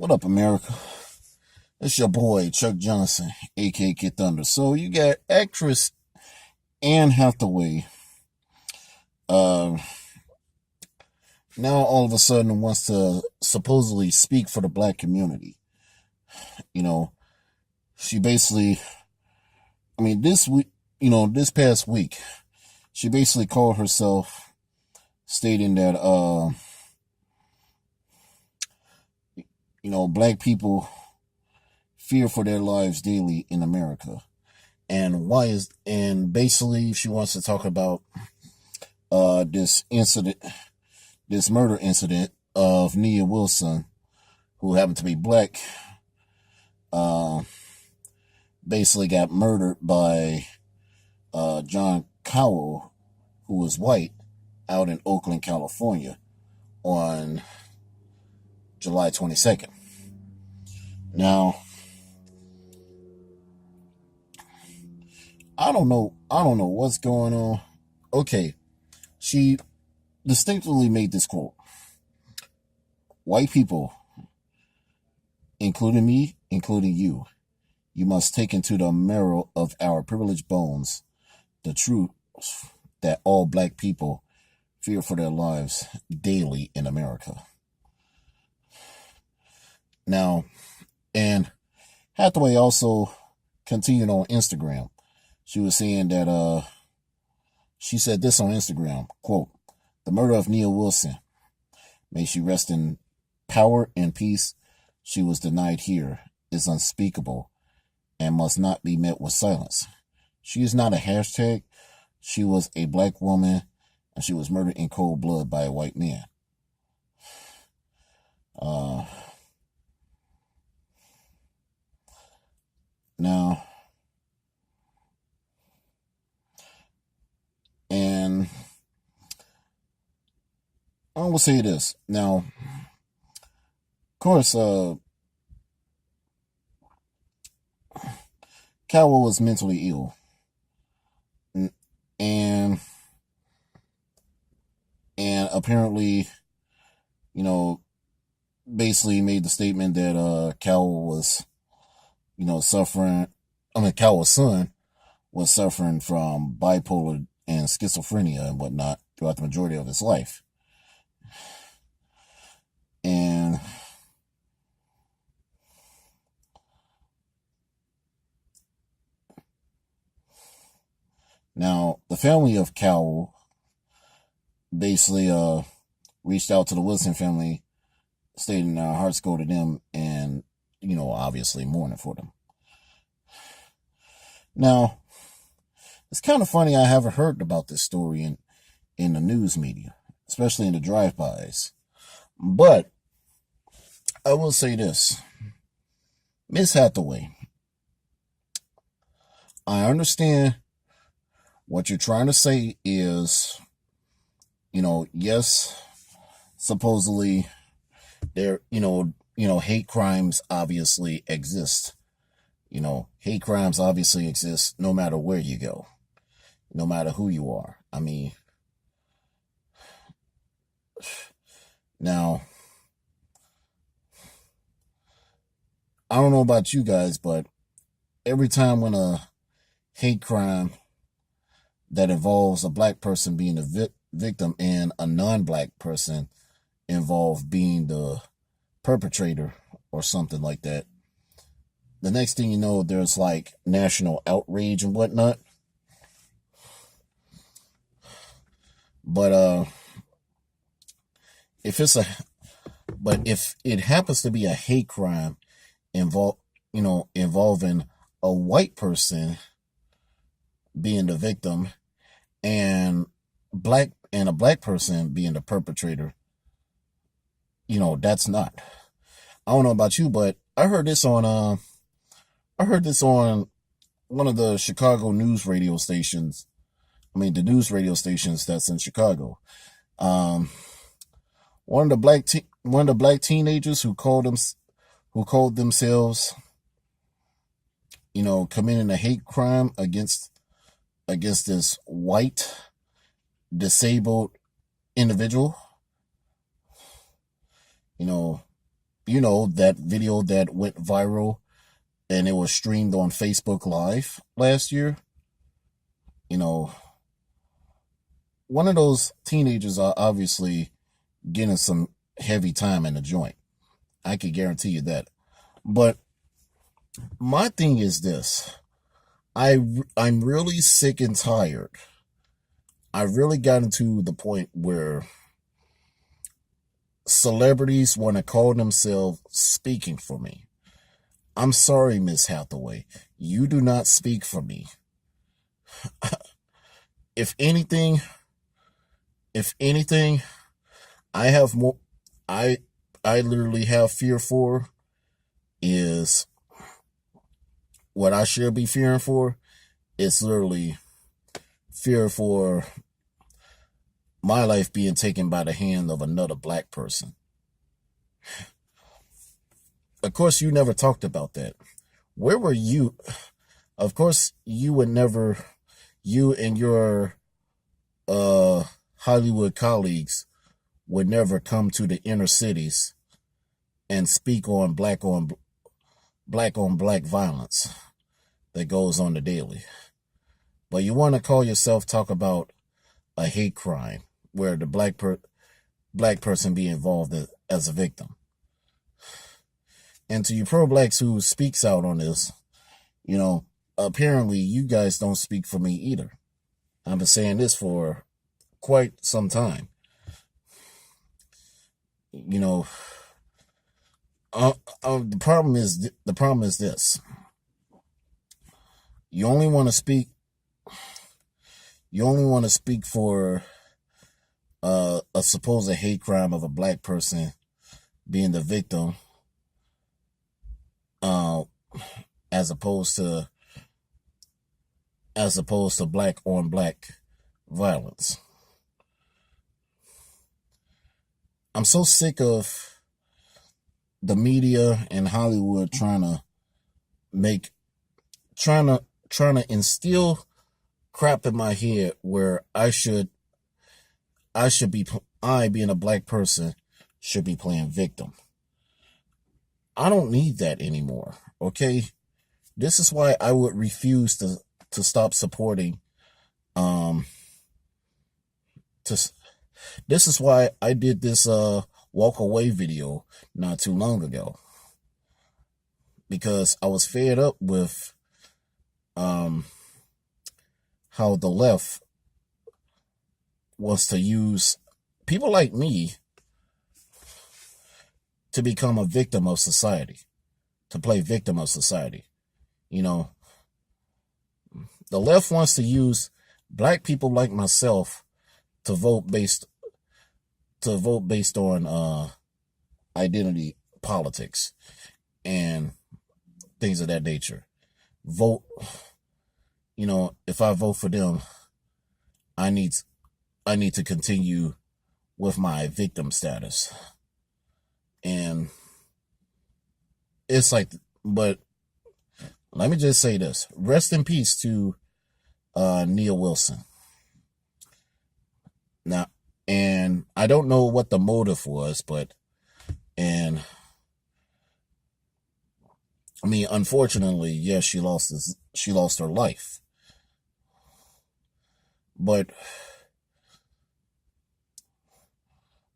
What up, America? It's your boy, Chuck Johnson, a.k.a. Kid Thunder. So you got actress Anne Hathaway, uh, now all of a sudden wants to supposedly speak for the black community. You know, she basically, this week, this past week, she basically called herself stating that, black people fear for their lives daily in America. And basically she wants to talk about this incident, this murder incident of Nia Wilson, who happened to be black, basically got murdered by John Cowell, who was white, out in Oakland, California on July 22nd. Now, I don't know what's going on. Okay, she distinctly made this quote: "White people, including me, including you must take into the marrow of our privileged bones the truth that all black people fear for their lives daily in America." Now, and Hathaway also continued on Instagram. She was saying that, she said this on Instagram, quote, "The murder of Nia Wilson, may she rest in power and peace, she was denied here, is unspeakable and must not be met with silence. She is not a hashtag. She was a black woman, and she was murdered in cold blood by a white man." Now, and I will say this. Now, of course, Cowell was mentally ill. And apparently, basically made the statement that Cowell was, suffering. Cowell's son was suffering from bipolar and schizophrenia and whatnot throughout the majority of his life. And now the family of Cowell basically reached out to the Wilson family, stating our hearts go to them, and obviously mourning for them. Now, it's kind of funny, I haven't heard about this story in the news media, especially in the drive-bys. But I will say this: Miss Hathaway, I understand what you're trying to say is, yes, supposedly there, hate crimes obviously exist. Hate crimes obviously exist no matter where you go, no matter who you are. Now, I don't know about you guys, but every time when a hate crime that involves a black person being the victim and a non-black person involved being the perpetrator or something like that, the next thing you know, there's like national outrage and whatnot. But if it happens to be a hate crime involving a white person being the victim and a black person being the perpetrator, that's not. I don't know about you, but I heard this on one of the Chicago news radio stations. The news radio stations that's in Chicago. One of the black teenagers who called themselves, committing a hate crime against this white disabled individual. You know, that video that went viral and it was streamed on Facebook Live last year. You know, one of those teenagers are obviously getting some heavy time in the joint. I can guarantee you that. But my thing is this. I'm really sick and tired. I really gotten to the point where celebrities want to call themselves speaking for me. I'm sorry, Miss Hathaway. You do not speak for me. If anything, if anything, I have more I I literally have fear for is what I should be fearing for. It's literally fear for my life being taken by the hand of another black person. Of course, you never talked about that. Where were you? Of course, you would never, you and your Hollywood colleagues would never come to the inner cities and speak on black on black violence that goes on the daily. But you want to call yourself talk about a hate crime where the black person be involved as a victim. And to you pro-blacks who speaks out on this, you know, apparently you guys don't speak for me either. I've been saying this for quite some time. You know, the problem is this. You only want to speak for a supposed hate crime of a black person being the victim, as opposed to black on black violence. I'm so sick of the media and Hollywood trying to instill crap in my head where I being a black person should be playing victim. I don't need that anymore. Okay, this is why I would refuse to stop supporting. This is why I did this walk away video not too long ago, because I was fed up with how the left wants to use people like me to become a victim of society, to play victim of society. You know, the left wants to use black people like myself to vote based on identity politics and things of that nature. Vote, you know, if I vote for them, I need to continue with my victim status. And it's like, but let me just say this. Rest in peace to Neil Wilson. Now, and I don't know what the motive was, and I mean, unfortunately, yes, she lost her life. But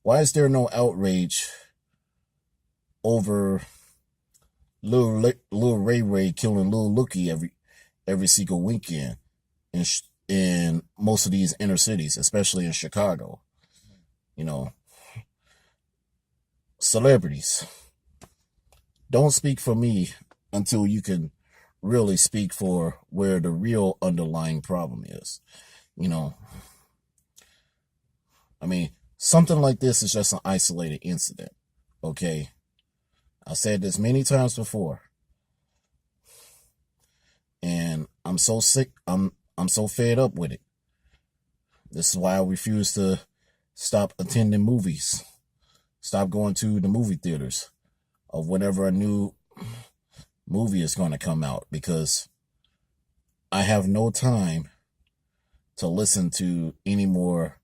why is there no outrage over Lil Ray Ray killing Lil Lookie every single weekend in most of these inner cities, especially in Chicago? You know, celebrities, don't speak for me until you can really speak for where the real underlying problem is. You know, I mean, something like this is just an isolated incident. Okay, I said this many times before, and I'm so sick. I'm so fed up with it. This is why I refuse to stop attending movies, stop going to the movie theaters of whenever a new movie is going to come out, because I have no time to listen to any more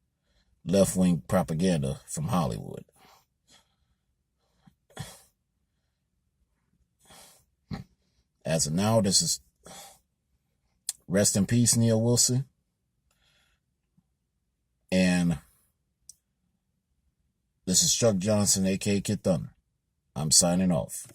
left-wing propaganda from Hollywood. as of now, this is rest in peace, Neil Wilson. And this is Chuck Johnson, a.k.a. Kid Thunder. I'm signing off.